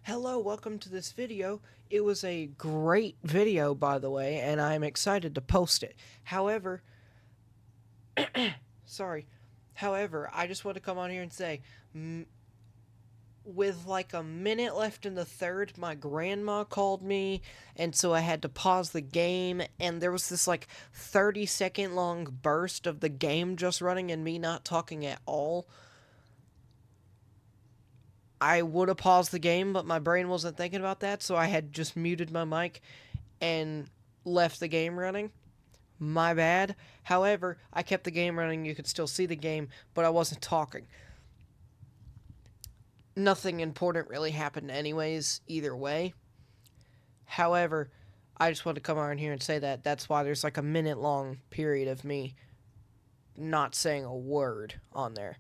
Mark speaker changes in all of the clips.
Speaker 1: Hello, welcome to this video. It was a great video, by the way, and I'm excited to post it. However, sorry. However, I just want to come on here and say, with like a minute left in the third, my grandma called me, and so I had to pause the game, and there was this like 30-second long burst of the game just running and me not talking at all. I would have paused the game, but my brain wasn't thinking about that, so I had just muted my mic and left the game running. My bad. However, I kept the game running. You could still see the game, but I wasn't talking. Nothing important really happened anyways, either way. However, I just want to come on here and say that that's why there's like a minute-long period of me not saying a word on there.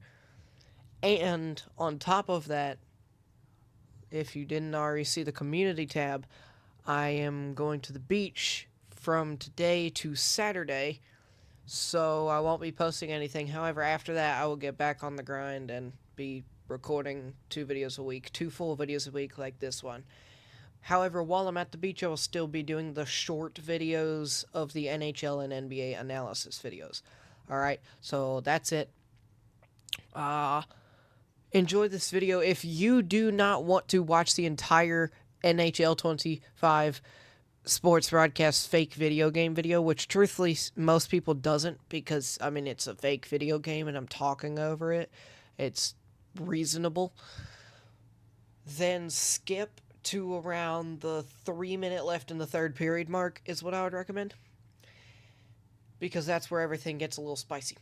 Speaker 1: And on top of that, if you didn't already see the community tab, I am going to the beach from today to Saturday, so I won't be posting anything. However, after that, I will get back on the grind and be recording 2 videos a week, 2 full videos a week like this one. However, while I'm at the beach, I will still be doing the short videos of the NHL and NBA analysis videos. Alright, so that's it. Enjoy this video. If you do not want to watch the entire NHL25 sports broadcast fake video game video, which truthfully most people doesn't, because, I mean, it's a fake video game and I'm talking over it. It's reasonable. Then skip to around the 3-minute left in the third period mark is what I would recommend. Because that's where everything gets a little spicy.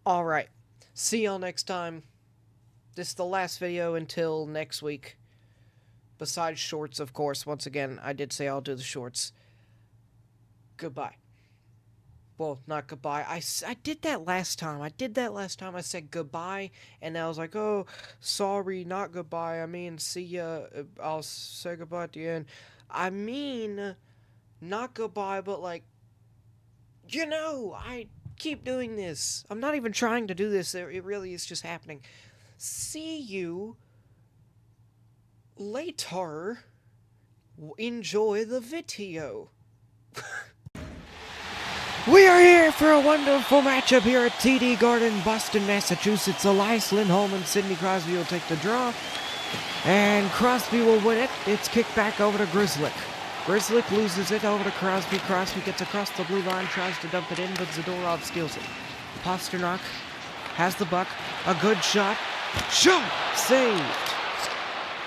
Speaker 1: Alright. See y'all next time. This is the last video until next week. Besides shorts, of course. Once again, I did say I'll do the shorts. Goodbye. Well, not goodbye. I did that last time. I said goodbye, and I was like, oh, sorry, not goodbye. I mean, see ya. I'll say goodbye at the end. I mean, not goodbye, but like, you know, I keep doing this. I'm not even trying to do this. It really is just happening. See you later. Enjoy the video. We are here for a wonderful matchup here at TD Garden, Boston, Massachusetts. Elias Lindholm and Sidney Crosby will take the draw, and Crosby will win it. It's kicked back over to Grzelcyk. Grzelcyk loses it over to Crosby. Crosby gets across the blue line, tries to dump it in, but Zadorov steals it. Pastrnak has the puck. A good shot. Shot! Saved!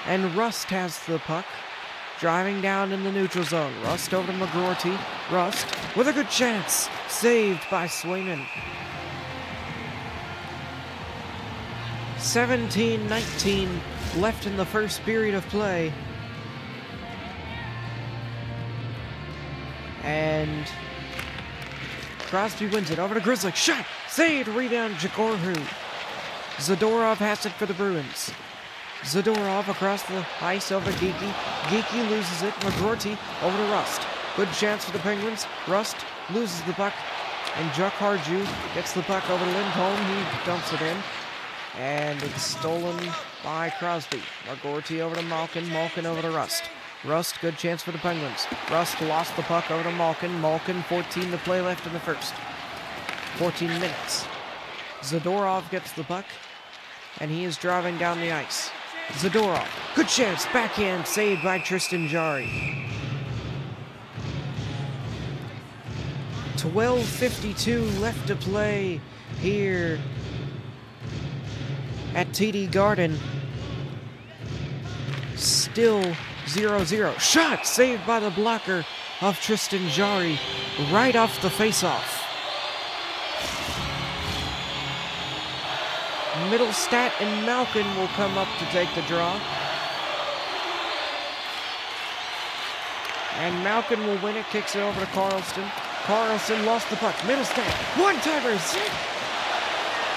Speaker 1: And Rust has the puck. Driving down in the neutral zone. Rust over to McGroarty. Rust with a good chance. Saved by Swayman. 17-19 left in the first period of play. And Crosby wins it over to Grzelcyk. Shot! Saved! Rebound, Jagorhu. Zadorov has it for the Bruins. Zadorov across the ice over to Geekie. Geekie loses it. McGroarty over to Rust. Good chance for the Penguins. Rust loses the puck. And Jagorhu gets the puck over to Lindholm. He dumps it in. And it's stolen by Crosby. McGroarty over to Malkin. Malkin over to Rust. Rust, good chance for the Penguins. Rust lost the puck over to Malkin. Malkin, 14 to play left in the first. 14 minutes. Zadorov gets the puck. And he is driving down the ice. Zadorov, good chance, backhand, saved by Tristan Jarry. 12:52 left to play here at TD Garden. Still 0-0. Shot saved by the blocker of Tristan Jarry right off the faceoff. Middlestat and Malkin will come up to take the draw. And Malkin will win it, kicks it over to Carlson. Carlson lost the puck. Middlestat, one-timer,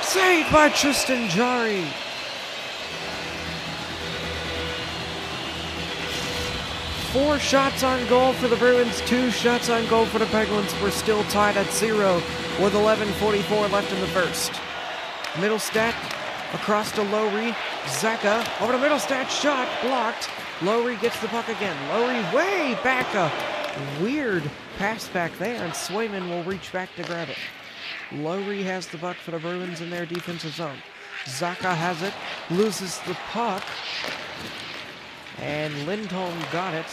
Speaker 1: saved by Tristan Jarry. Four shots on goal for the Bruins, 2 shots on goal for the Penguins. We're still tied at 0 with 11:44 left in the first. Middlestat across to Lowry. Zaka over to Middlestat, shot blocked. Lowry gets the puck again. Lowry way back, a weird pass back there, and Swayman will reach back to grab it. Lowry has the puck for the Bruins in their defensive zone. Zaka has it, loses the puck, and Lindholm got it.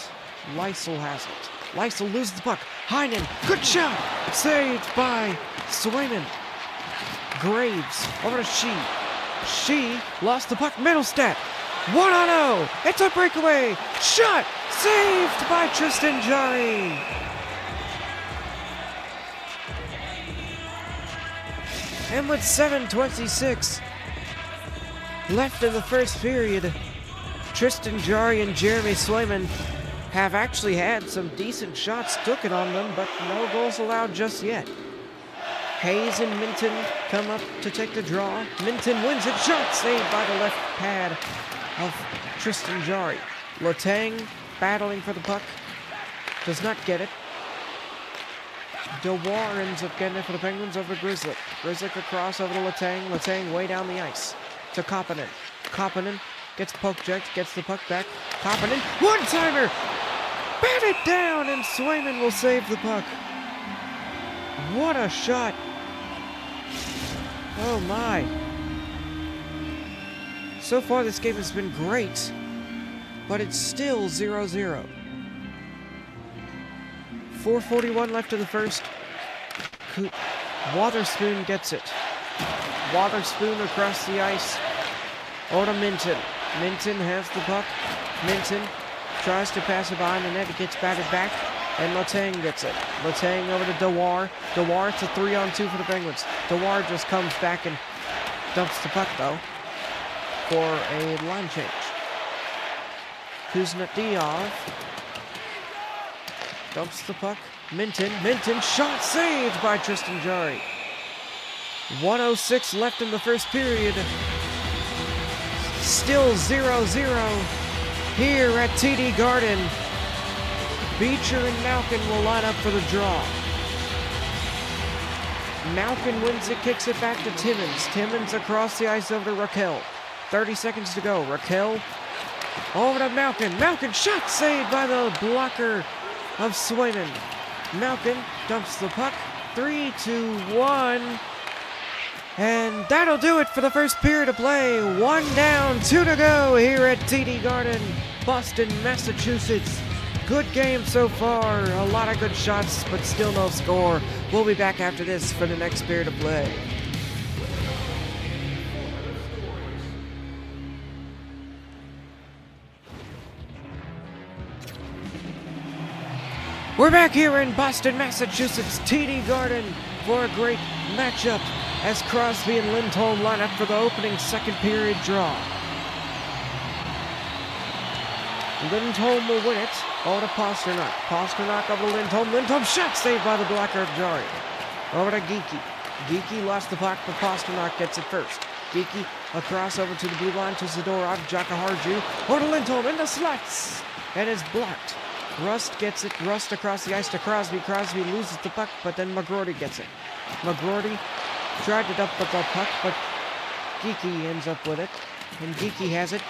Speaker 1: Lysel has it. Lysel loses the puck. Heinen, good shot! Saved by Swayman. Graves over to She. She lost the puck. Middlestat. 1-0. It's a breakaway. Shot saved by Tristan Jarry. And with 7:26 left in the first period, Tristan Jarry and Jeremy Swayman have actually had some decent shots taken on them, but no goals allowed just yet. Hayes and Minton come up to take the draw. Minton wins it. Shot saved by the left pad of Tristan Jarry. Letang battling for the puck. Does not get it. DeWar ends up getting it for the Penguins over Grizzly. Grizzly across over to Letang. Letang way down the ice to Koppinen. Koppinen gets poke checked, gets the puck back. Koppinen, one-timer! Bat it down, and Swayman will save the puck. What a shot. Oh my. So far this game has been great, but it's still 0-0. 4:41 left in the first. Wotherspoon gets it. Wotherspoon across the ice. Over to Minton. Minton has the puck. Minton tries to pass it behind the net. It gets batted back. And Letang gets it. Letang over to DeWar. DeWar, it's a 3-on-2 for the Penguins. DeWar just comes back and dumps the puck, though, for a line change. Kuznetsov dumps the puck. Minton. Minton, shot saved by Tristan Jarry. 1:06 left in the first period. Still 0-0 here at TD Garden. Beecher and Malkin will line up for the draw. Malkin wins it, kicks it back to Timmins. Timmins across the ice over to Raquel. 30 seconds to go. Raquel over to Malkin. Malkin, shot saved by the blocker of Swayman. Malkin dumps the puck. 3-1. And that'll do it for the first period of play. 1 down, 2 to go here at TD Garden, Boston, Massachusetts. Good game so far. A lot of good shots, but still no score. We'll be back after this for the next period of play. We're back here in Boston, Massachusetts, TD Garden, for a great matchup as Crosby and Lindholm line up for the opening second period draw. Lindholm will win it. Over to Pasternak. Pasternak over to Lindholm. Lindholm shot saved by the blocker of Jarry. Over to Geekie. Geekie lost the puck, but Pasternak gets it first. Geekie across over to the blue line to Zadorov. Jakaharju. Over to Lindholm in the slots. And is blocked. Rust gets it. Rust across the ice to Crosby. Crosby loses the puck, but then McGroarty gets it. McGroarty tried to dump the puck, but Geekie ends up with it. And Geekie has it.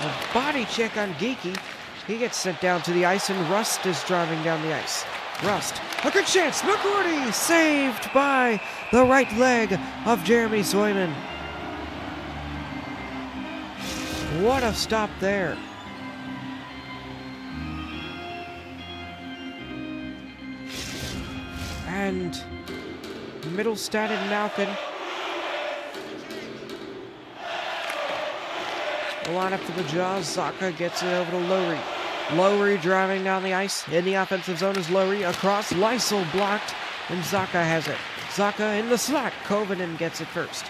Speaker 1: A body check on Geekie. He gets sent down to the ice, and Rust is driving down the ice. Rust, a good chance. McGroarty saved by the right leg of Jeremy Swayman. What a stop there. And Middlestat and Malkin line up for the jaws. Zaka gets it over to Lowry. Lowry driving down the ice. In the offensive zone is Lowry. Across, Lysel blocked, and Zaka has it. Zaka in the slot. Koivunen gets it first.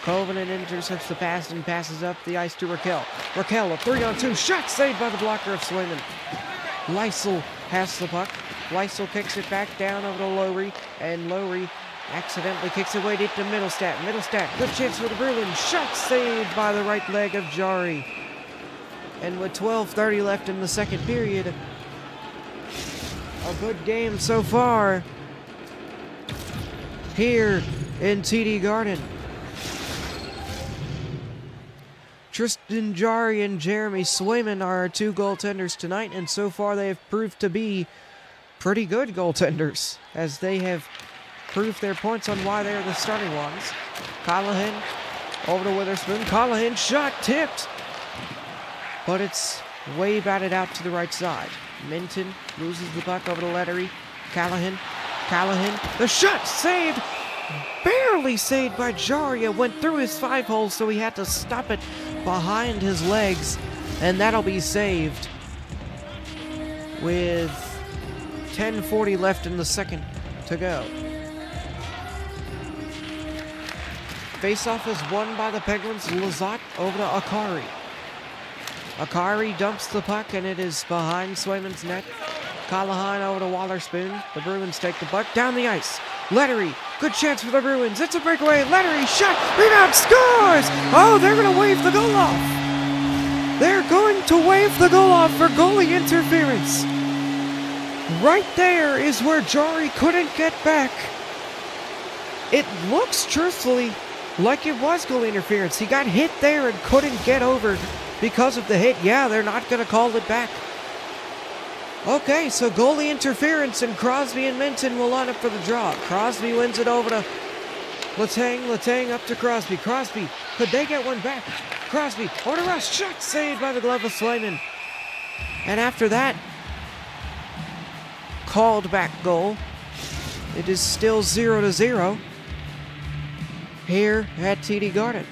Speaker 1: Koivunen intercepts the pass and passes up the ice to Raquel. Raquel, a 3-on-2. Shot saved by the blocker of Swayman. Lysel has the puck. Lysel kicks it back down over to Lowry, and Lowry accidentally kicks it way deep to Middlestat. Middlestat, good chance for the Bruins. Shot saved by the right leg of Jarry. And with 12:30 left in the second period, a good game so far here in TD Garden. Tristan Jarry and Jeremy Swayman are our two goaltenders tonight, and so far they have proved to be pretty good goaltenders, as they have proved their points on why they are the starting ones. Callahan over to Witherspoon. Callahan shot tipped, but it's way batted out to the right side. Minton loses the puck over to Lettery. Callahan, the shot saved, barely saved by Jarry. It went through his 5-hole, so he had to stop it behind his legs, and that'll be saved with 10:40 left in the second to go. Faceoff is won by the Penguins. Lizotte over to Akari. Akari dumps the puck, and it is behind Swayman's net. Callahan over to Wallerspoon. The Bruins take the puck down the ice. Lettery, good chance for the Bruins. It's a breakaway. Lettery, shot, rebound, scores! Oh, they're going to wave the goal off. They're going to wave the goal off for goalie interference. Right there is where Jarry couldn't get back. It looks, truthfully, like it was goalie interference. He got hit there and couldn't get over because of the hit. Yeah, they're not going to call it back. Okay, so goalie interference, and Crosby and Minton will line up for the draw. Crosby wins it over to Letang. Letang up to Crosby. Crosby, could they get one back? Crosby over to Rush. Shot saved by the glove of Swayman. And after that, called back goal. It is still 0-0 here at TD Garden.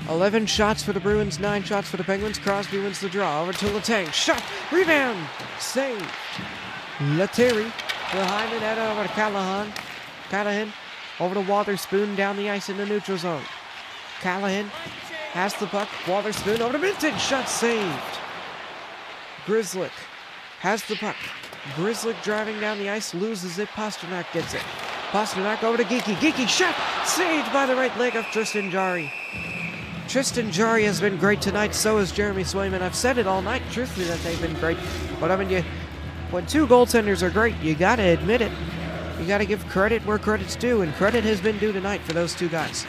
Speaker 1: 11 shots for the Bruins, 9 shots for the Penguins. Crosby wins the draw. Over to Letang. Shot, rebound, save. Lettery behind the net over to Callahan. Callahan over to Witherspoon down the ice in the neutral zone. Callahan has the puck. Witherspoon over to Minton. Shot saved. Grzelcyk has the puck. Grzelcyk driving down the ice, loses it. Pasternak gets it. Pasternak over to Geekie. Geekie shot saved by the right leg of Tristan Jarry. Tristan Jarry has been great tonight, so has Jeremy Swayman. I've said it all night, truthfully, that they've been great. But I mean, when two goaltenders are great, you gotta admit it. You gotta give credit where credit's due, and credit has been due tonight for those two guys.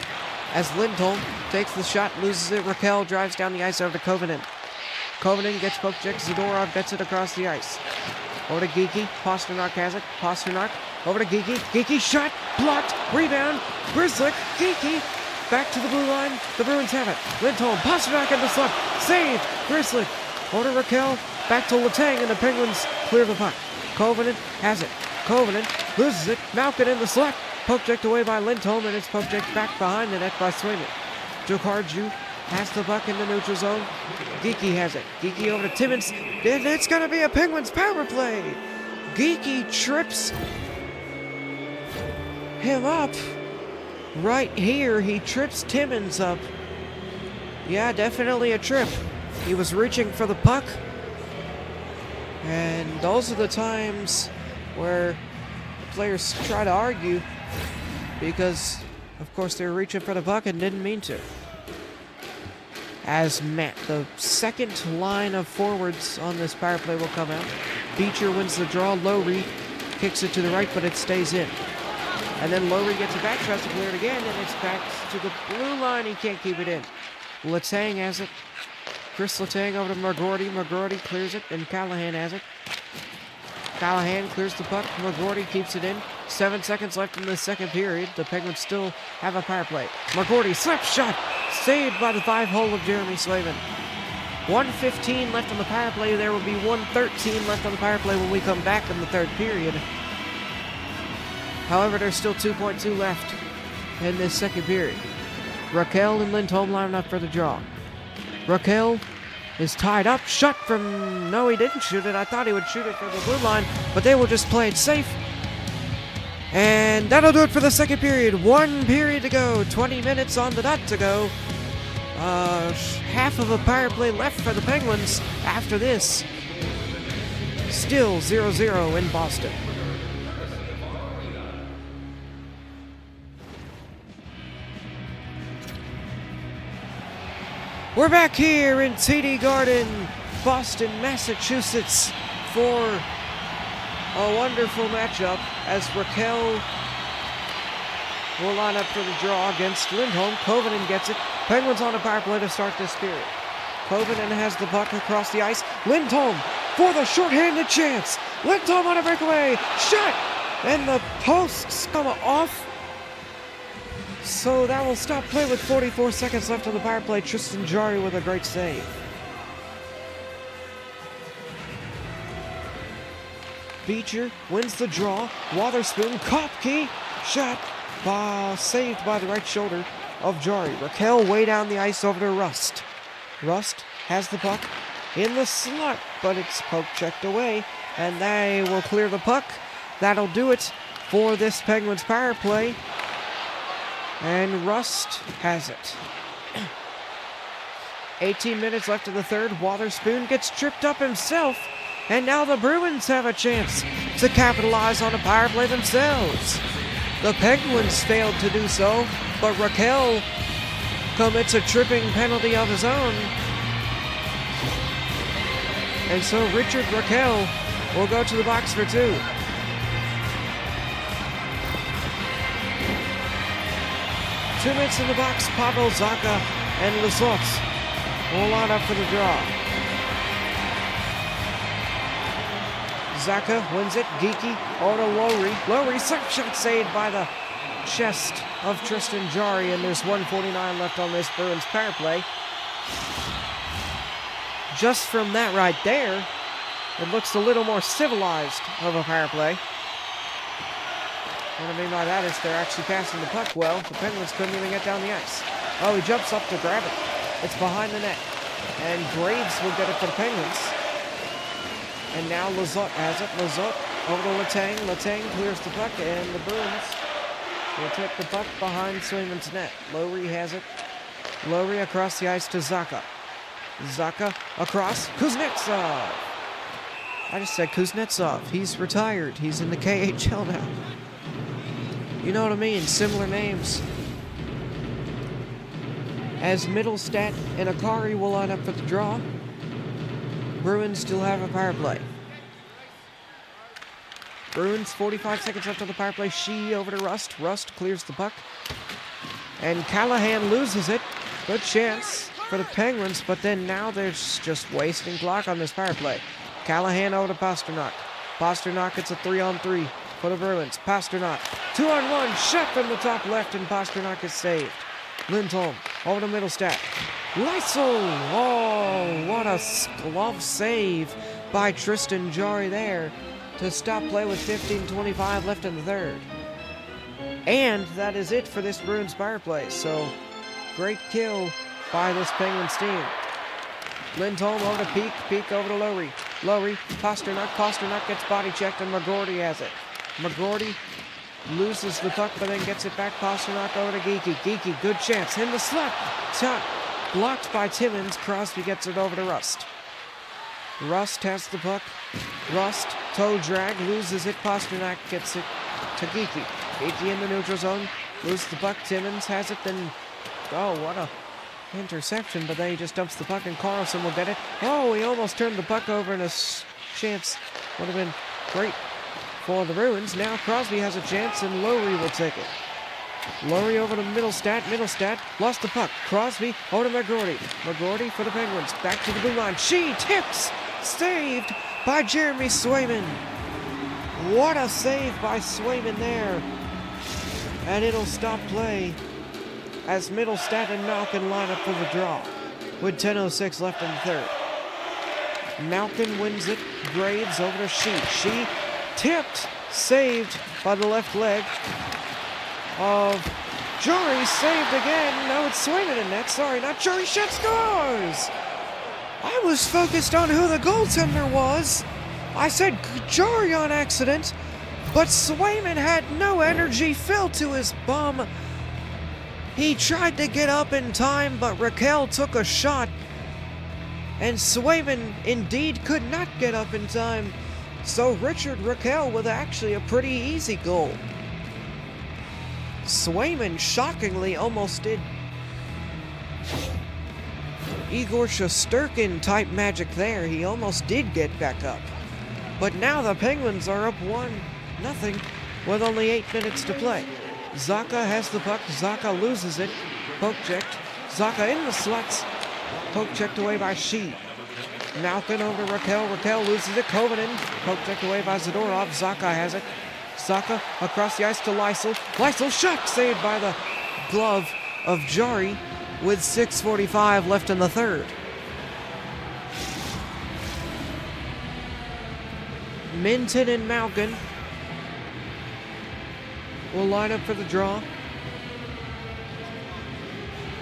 Speaker 1: As Lindholm takes the shot, loses it. Raquel drives down the ice over to Kovanen. Kovanen gets poke check. Zadorov gets it across the ice. Over to Geekie. Pasternak has it. Pasternak over to Geekie. Geekie shot, blocked, rebound. Grzelcyk, Geekie. Back to the blue line. The Bruins have it. Lindholm, Pasternak in the slot. Save. Grzelcyk. Over to Raquel. Back to Letang, and the Penguins clear the puck. Kovanen has it. Kovanen loses it. Malkin in the slot. Poke checked away by Lindholm, and it's poke checked back behind the net by Swayman. Jokarju has the puck in the neutral zone. Geekie has it. Geekie over to Timmins. And it's going to be a Penguins power play. Geekie trips him up. Right here, he trips Timmins up. Yeah, definitely a trip. He was reaching for the puck. And those are the times where the players try to argue because, of course, they were reaching for the puck and didn't mean to. As the second line of forwards on this power play will come out. Beecher wins the draw. Lowry kicks it to the right, but it stays in. And then Lowry gets it back, tries to clear it again, and it's back to the blue line. He can't keep it in. Letang has it. Chris Letang over to McGroarty. McGroarty clears it, and Callahan has it. Callahan clears the puck. McGroarty keeps it in. 7 seconds left in the second period. The Penguins still have a power play. McGroarty, slap shot, saved by the 5-hole of Jeremy Swayman. 1:15 left on the power play. There will be 1:13 left on the power play when we come back in the third period. However, there's still 2.2 left in this second period. Raquel and Lindholm line up for the draw. Raquel is tied up. Shot from... No, he didn't shoot it. I thought he would shoot it from the blue line, but they will just play it safe. And that'll do it for the second period. 1 period to go. 20 minutes on the dot to go. Half of a power play left for the Penguins after this. Still 0-0 in Boston. We're back here in TD Garden, Boston, Massachusetts, for a wonderful matchup as Raquel will line up for the draw against Lindholm. Kovanen gets it. Penguins on a power play to start this period. Kovinen has the puck across the ice. Lindholm for the shorthanded chance. Lindholm on a breakaway. Shot! And the posts come off. So that will stop play with 44 seconds left on the power play. Tristan Jarry with a great save. Beecher wins the draw. Wotherspoon, Kopke, shot, saved by the right shoulder of Jarry. Raquel way down the ice over to Rust. Rust has the puck in the slot, but it's poke checked away, and they will clear the puck. That'll do it for this Penguins power play. And Rust has it. 18 minutes left in the third. Wotherspoon gets tripped up himself. And now the Bruins have a chance to capitalize on a power play themselves. The Penguins failed to do so, but Raquel commits a tripping penalty of his own. And so Richard Raquel will go to the box for two. Two minutes in the box, Pavel Zacha and Lizotte will line up for the draw. Zacha wins it. Geeky over to Lowry. Lowry, shot saved by the chest of Tristan Jarry, and there's 1:49 left on this Bruins power play. Just from that right there, it looks a little more civilized of a power play. What I mean by that is they're actually passing the puck well. The Penguins couldn't even get down the ice. Oh, he jumps up to grab it. It's behind the net. And Graves will get it for the Penguins. And now Lizotte has it. Lizotte over to Letang. Letang clears the puck, and the Bruins will take the puck behind Swayman's net. Lowry has it. Lowry across the ice to Zacha. Zacha across. Kuznetsov. I just said Kuznetsov. He's retired. He's in the KHL now. You know what I mean? Similar names. As Middlestat and Akari will line up for the draw. Bruins still have a power play. Bruins, 45 seconds left on the power play. Shea over to Rust. Rust clears the puck. And Callahan loses it. Good chance for the Penguins, but then now they're just wasting clock on this power play. Callahan over to Pasternak. Pasternak gets a 3-on-3 for the Bruins. Pasternak, 2-on-1, shot from the top left, and Pasternak is saved. Lindholm over to Middlestat. Lysol! Oh, what a glove save by Tristan Jarry there to stop play with 15:25 left in the third. And that is it for this Bruins power play. So, great kill by this Penguins team. Lindholm over to Peak. Peak over to Lowry. Lowry, Pasternak. Pasternak gets body checked, and McGorty has it. McGorty loses the puck, but then gets it back. Pasternak over to Geeky. Geeky, good chance. In the slot. Shot blocked by Timmins. Crosby gets it over to Rust. Rust has the puck. Rust, toe drag, loses it. Pasternak gets it to Geeky. Geeky in the neutral zone. Loses the puck. Timmins has it. Then, oh, what a interception. But then he just dumps the puck, and Carlson will get it. Oh, he almost turned the puck over, and a chance would have been great for the Bruins. Now Crosby has a chance, and Lowry will take it. Lowry over to Middlestat. Middlestat lost the puck. Crosby over to McGorty. McGorty for the Penguins. Back to the blue line. She tips. Saved by Jeremy Swayman. What a save by Swayman there. And it'll stop play as Middlestat and Malkin line up for the draw with 10:06 left in the third. Malkin wins it. Graves over to Shea. Shea tipped. Saved by the left leg of Jarry. Saved again. Now it's Swayman in net. Sorry, not Jarry. Shot scores! I was focused on who the goaltender was. I said Jarry on accident, but Swayman had no energy, fell to his bum. He tried to get up in time, but Raquel took a shot, and Swayman indeed could not get up in time. So Richard Raquel with actually a pretty easy goal. Swayman shockingly almost did Igor Shesterkin type magic there. He almost did get back up. But now the Penguins are up 1-0 with only 8 minutes to play. Zacha has the puck. Zacha loses it. Poke checked Zaka in the sluts. Poke checked away by She. Malkin over to Raquel. Raquel loses it. Kovanen. Poke checked away by Zadorov. Zaka has it. Zaka across the ice to Lysel. Lysel shot saved by the glove of Jari with 6:45 left in the third. Minton and Malkin will line up for the draw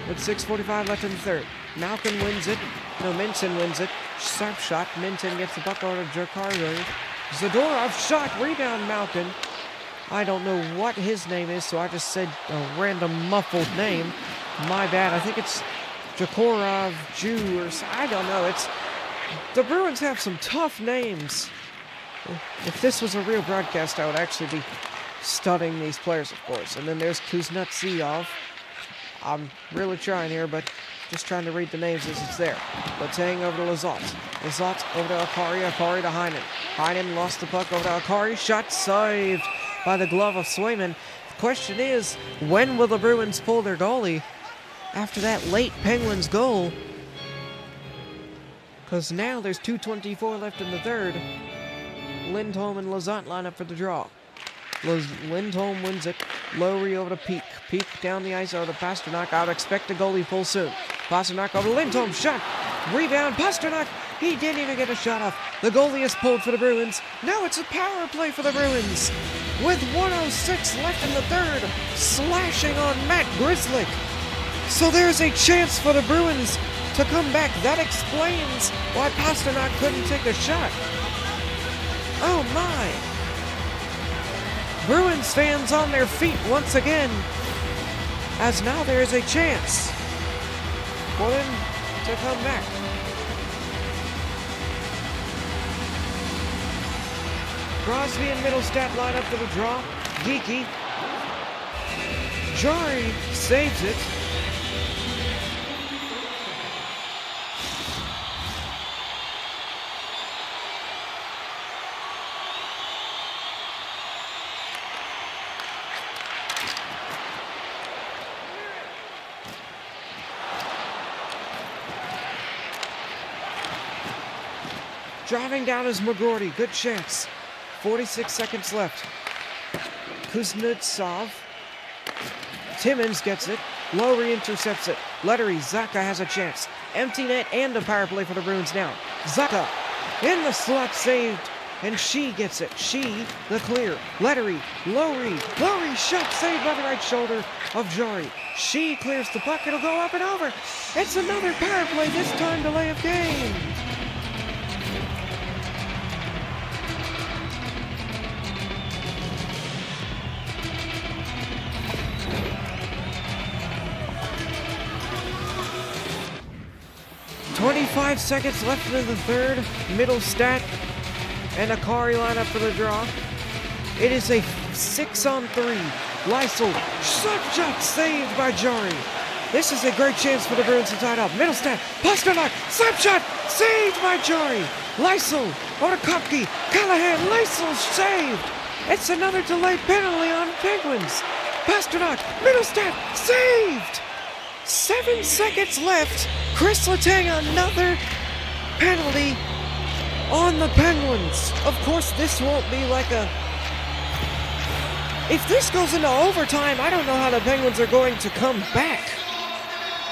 Speaker 1: with 6:45 left in the third. Malkin wins it. No, Minton wins it. Sharp shot. Minton gets the puck over to Jakari. Zadorov shot. Rebound Malkin. I don't know what his name is, so I just said a random muffled name. My bad. I think it's Jakorov Jew or I don't know. It's the Bruins have some tough names. If this was a real broadcast, I would actually be studying these players, of course. And then there's Kuznetsov. I'm really trying here, but just trying to read the names as it's there. Letang over to Lazat. Lazat over to Akari. Akari to Heinen. Heinen lost the puck over to Akari. Shot saved by the glove of Swayman. The question is, when will the Bruins pull their goalie after that late Penguins goal? Because now there's 2:24 left in the third. Lindholm and Lazat line up for the draw. Lindholm wins it. Lowry over to Peak. Peak down the ice over to Pasternak. I would expect the goalie pull soon. Pasternak over to Lindholm. Shot. Rebound. Pasternak. He didn't even get a shot off. The goalie is pulled for the Bruins. Now it's a power play for the Bruins. With 1:06 left in the third. Slashing on Matt Grzelcyk. So there's a chance for the Bruins to come back. That explains why Pasternak couldn't take a shot. Oh my! Bruins fans on their feet once again, as now there is a chance for them to come back. Crosby and Middlestat line up for the draw. Geeky. Jari saves it. Driving down is McGroarty. Good chance. 46 seconds left. Kuznetsov. Timmins gets it. Lowry intercepts it. Lettery. Zaka has a chance. Empty net and a power play for the Bruins now. Zaka in the slot saved. And She gets it. She, the clear. Lettery. Lowry. Lowry shot saved by the right shoulder of Jari. She clears the puck. It'll go up and over. It's another power play. This time delay of game. .25 seconds left in the third. Middlestat and Akari line up for the draw. It is a 6-on-3. Lysel, shot saved by Jari. This is a great chance for the Bruins to tie it up. Middlestat, Pasternak, slap shot, saved by Jari. Lysel, over to Kopke, Callahan, Lysel saved. It's another delayed penalty on Penguins. Pasternak, Middlestat, saved. 7 seconds left. Chris Letang, another penalty on the Penguins. Of course, this won't be like a... If this goes into overtime, I don't know how the Penguins are going to come back.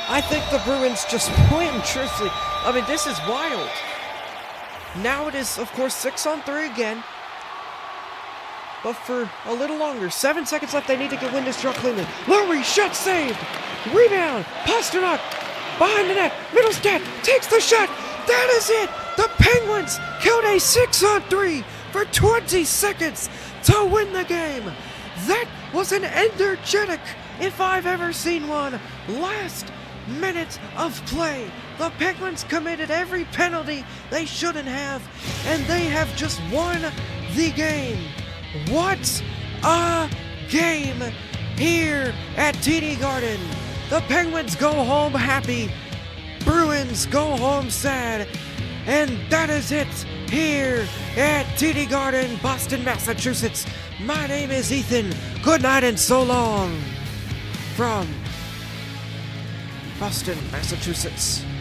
Speaker 1: I think the Bruins just win, truthfully. I mean, this is wild. Now it is, of course, 6-on-3 again. But for a little longer. 7 seconds left. They need to win this draw cleanly. Lowry, shot saved. Rebound. Pasternak behind the net. Middlestat takes the shot. That is it. The Penguins killed a 6-on-3 for 20 seconds to win the game. That was an energetic, if I've ever seen one, last minute of play. The Penguins committed every penalty they shouldn't have, and they have just won the game. What a game here at TD Garden. The Penguins go home happy. Bruins go home sad. And that is it here at TD Garden, Boston, Massachusetts. My name is Ethan. Good night and so long from Boston, Massachusetts.